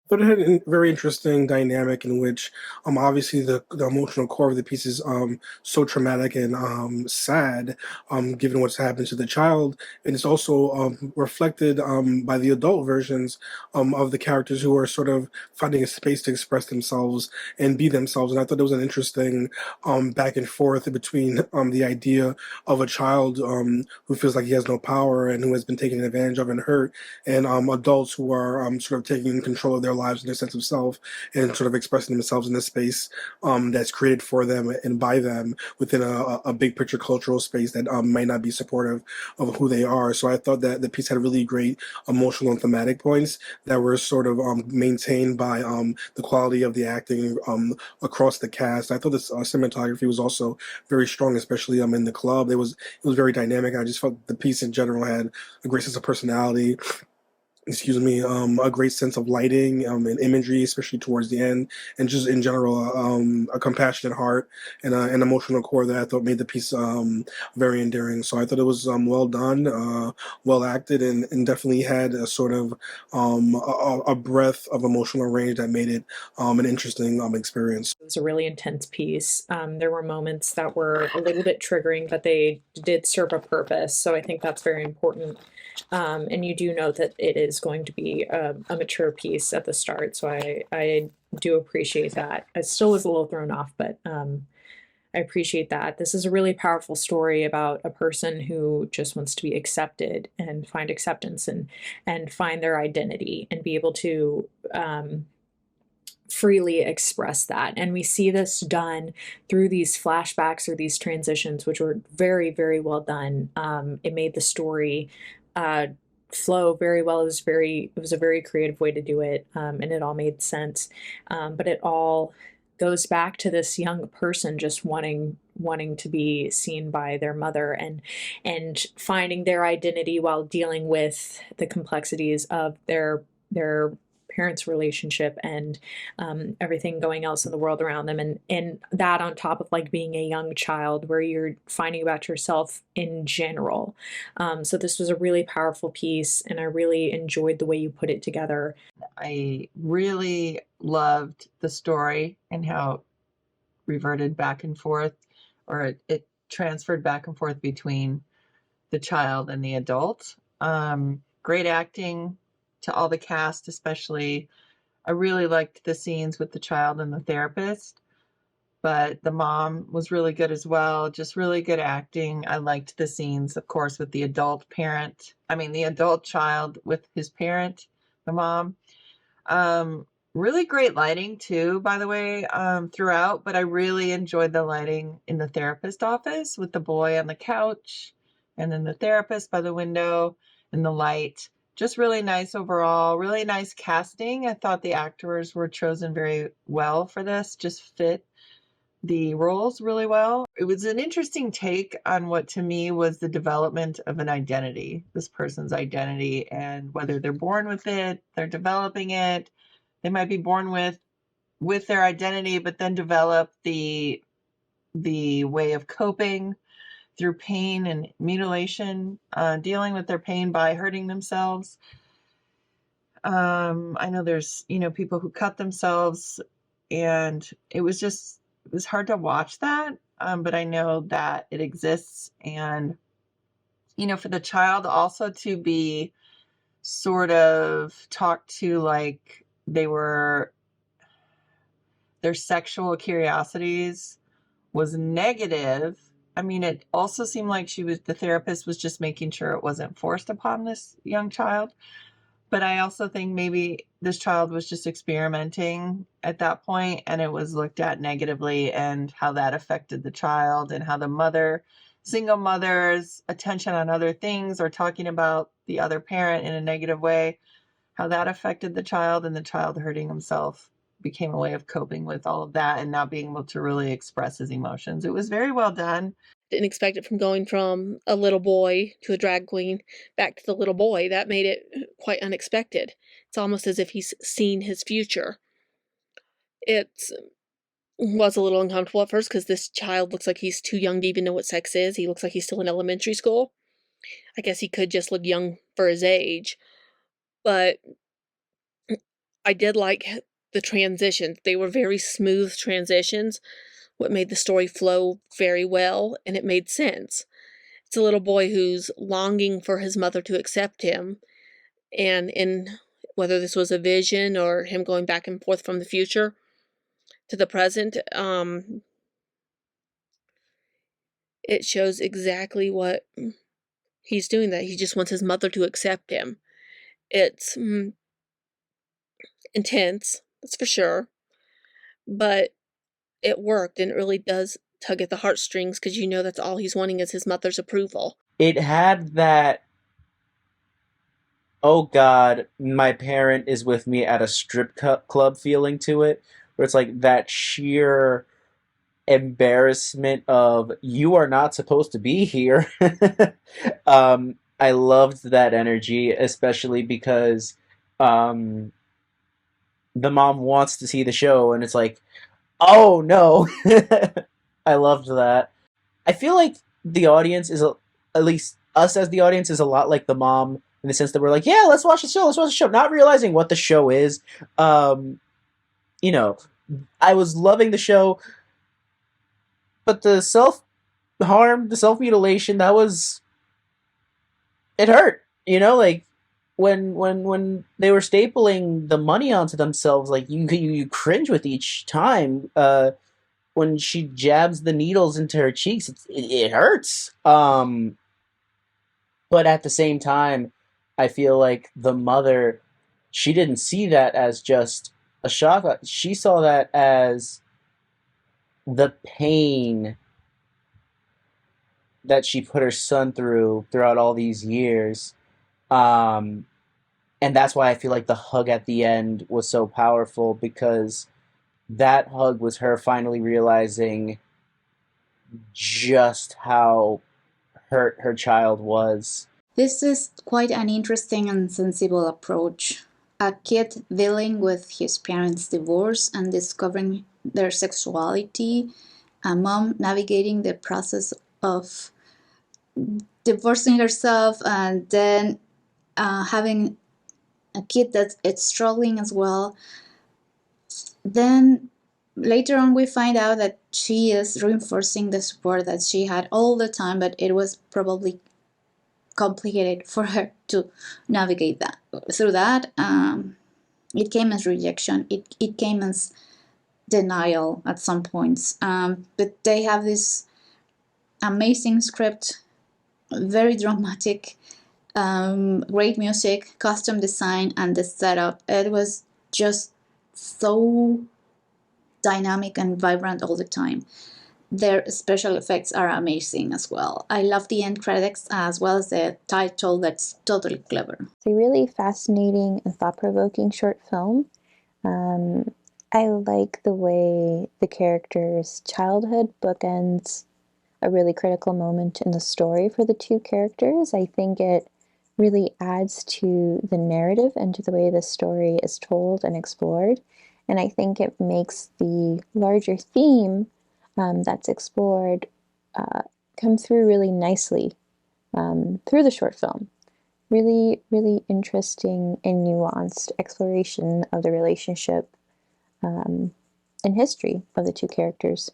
But it had a very interesting dynamic in which, obviously the emotional core of the piece is so traumatic and sad, given what's happened to the child, and it's also reflected by the adult versions of the characters who are sort of finding a space to express themselves and be themselves. And I thought it was an interesting back and forth between the idea of a child who feels like he has no power and who has been taken advantage of and hurt, and adults who are sort of taking control of their lives and their sense of self and sort of expressing themselves in a space that's created for them and by them within a big picture cultural space that might not be supportive of who they are. So I thought that the piece had really great emotional and thematic points that were sort of maintained by the quality of the acting across the cast. I thought this cinematography was also very strong, especially in the club. It was very dynamic. I just felt the piece in general had a great sense of personality, a great sense of lighting and imagery, especially towards the end, and just in general, a compassionate heart and an emotional core that I thought made the piece very endearing. So I thought it was well done, well acted, and definitely had a sort of a breadth of emotional range that made it an interesting experience. It was a really intense piece. There were moments that were a little bit triggering, but they did serve a purpose. So I think that's very important. And you do know that it is going to be a mature piece at the start. So I do appreciate that. I still was a little thrown off, but I appreciate that. This is a really powerful story about a person who just wants to be accepted and find acceptance and find their identity and be able to freely express that. And we see this done through these flashbacks or these transitions, which were very, very well done. It made the story uh, flow very well. It was a very creative way to do it, and it all made sense. But it all goes back to this young person just wanting to be seen by their mother and finding their identity while dealing with the complexities of their parents' relationship and everything going else in the world around them, and that on top of like being a young child where you're finding about yourself in general. So this was a really powerful piece, and I really enjoyed the way you put it together. I really loved the story and how it reverted back and forth, or it transferred back and forth between the child and the adult. Great acting to all the cast, especially. I really liked the scenes with the child and the therapist, but the mom was really good as well. Just really good acting. I liked the scenes, of course, with the the adult child with his parent, the mom. Really great lighting too, by the way, throughout, but I really enjoyed the lighting in the therapist office with the boy on the couch and then the therapist by the window and the light. Just really nice overall, really nice casting. I thought the actors were chosen very well for this, just fit the roles really well. It was an interesting take on what to me was the development of an identity, this person's identity, and whether they're born with it, they're developing it. They might be born with their identity, but then develop the way of coping through pain and mutilation, dealing with their pain by hurting themselves. I know there's, people who cut themselves, and it was hard to watch that. But I know that it exists. And, for the child also to be sort of talked to like their sexual curiosities was negative. I mean, it also seemed like the therapist was just making sure it wasn't forced upon this young child. But I also think maybe this child was just experimenting at that point, and it was looked at negatively, and how that affected the child, and how single mother's attention on other things or talking about the other parent in a negative way, how that affected the child, and the child hurting himself became a way of coping with all of that and not being able to really express his emotions. It was very well done. Didn't expect it from going from a little boy to a drag queen back to the little boy. That made it quite unexpected. It's almost as if he's seen his future. It was a little uncomfortable at first because this child looks like he's too young to even know what sex is. He looks like he's still in elementary school. I guess he could just look young for his age. But I did like the transitions. They were very smooth transitions, what made the story flow very well, and it made sense. It's a little boy who's longing for his mother to accept him, and in whether this was a vision or him going back and forth from the future to the present, it shows exactly what he's doing, that he just wants his mother to accept him. It's intense, that's for sure, but it worked, and it really does tug at the heartstrings because you know that's all he's wanting is his mother's approval. It had that, oh God, my parent is with me at a strip club feeling to it, where it's like that sheer embarrassment of you are not supposed to be here. I loved that energy, especially because um, the mom wants to see the show, and it's like, oh no. I loved that. I feel like the audience is at least us as the audience is a lot like the mom in the sense that we're like, yeah, let's watch the show, not realizing what the show is. Um, you know, I was loving the show, but the self harm, the self mutilation, that was, it hurt. Like when they were stapling the money onto themselves, like you cringe with each time. When she jabs the needles into her cheeks, it hurts. But at the same time, I feel like the mother, she didn't see that as just a shock. She saw that as the pain that she put her son through throughout all these years. Um, and that's why I feel like the hug at the end was so powerful, because that hug was her finally realizing just how hurt her child was. This is quite an interesting and sensible approach. A kid dealing with his parents' divorce and discovering their sexuality, a mom navigating the process of divorcing herself, and then having a kid that's struggling as well. Then later on we find out that she is reinforcing the support that she had all the time, but it was probably complicated for her to navigate that through that. It came as rejection, it came as denial at some points, but they have this amazing script, very dramatic, great music, costume design, and the setup. It was just so dynamic and vibrant all the time. Their special effects are amazing as well. I love the end credits as well as the title, that's totally clever. It's a really fascinating and thought-provoking short film. I like the way the character's childhood bookends a really critical moment in the story for the two characters. I think it really adds to the narrative and to the way the story is told and explored. And I think it makes the larger theme that's explored come through really nicely through the short film. Really, really interesting and nuanced exploration of the relationship and history of the two characters.